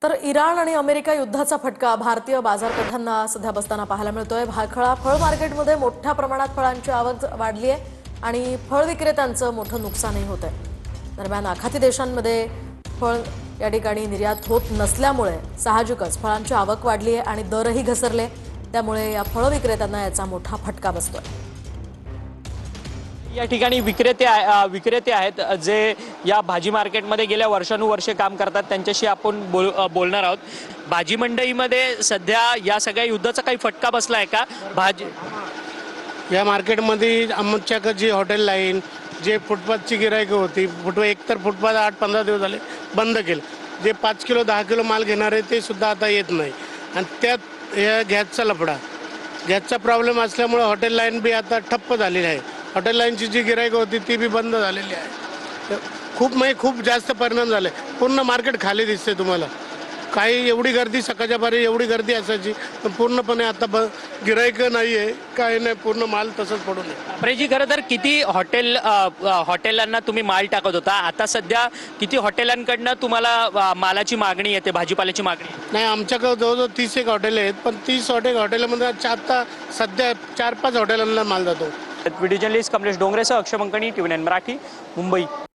तर इराण आणि अमेरिका युद्धाचा फटका भारतीय बाजारपेठांना सध्या बसताना पाहायला मिळतोय। भाखळा फळ मार्केटमध्ये मोठ्या प्रमाणात फळांची आवक वाढली आहे आणि फळ विक्रेत्यांचं मोठं नुकसानही होत आहे। दरम्यान आखाती देशांमध्ये फळ या ठिकाणी निर्यात होत नसल्यामुळे साहजिकच फळांची आवक वाढली आहे आणि दरही घसरले, त्यामुळे या फळ विक्रेत्यांना याचा मोठा फटका बसतोय। या ठिकाणी विक्रेते आहेत जे या भाजी मार्केटमध्ये गेल्या वर्षानुवर्षे काम करतात, त्यांच्याशी आपण बोलणार आहोत। भाजी मंडईमध्ये सध्या या सगळ्या युद्धाचा काही फटका बसलाय का? भाजी या मार्केटमध्ये आमच्या जी हॉटेल लाईन, जे फुटपाथची गिरायकं होती, एकतर फुटपाथ 8-15 दिवस झाले बंद केलं। जे 5 किलो 10 किलो माल घेणारे ते सुद्धा आता येत नाही आणि त्यात या गॅसचा लफडा, गॅसचा प्रॉब्लेम असल्यामुळे हॉटेल लाईन बी आता ठप्प झालेली आहे। हॉटेल लाईनची जी गिरायकं होती ती बी बंद झालेली आहे। खूप जास्त परिणाम झाले। पूर्ण मार्केट खाली दिसते तुम्हाला। काही एवढी गर्दी, सकाळच्या पारी एवढी गर्दी असायची, पण पूर्णपणे आता गिरायकं नाही आहे, काही नाही, पूर्ण माल तसंच पडून आहे। प्रेजी, खरं तर किती हॉटेलांना तुम्ही माल टाकत होता, आता सध्या किती हॉटेलांकडनं तुम्हाला मालाची मागणी येते, भाजीपाल्याची मागणी? नाही, आमच्याकडे जवळजवळ 31 हॉटेल आहेत, पण 30 हॉटेलमध्ये आता सध्या 4-5 हॉटेलांना माल जातो। व्हिडिओ जर्नलिस्ट कमलेश डोंगरेसह अक्षय मंकणी, TVN मराठी, मुंबई।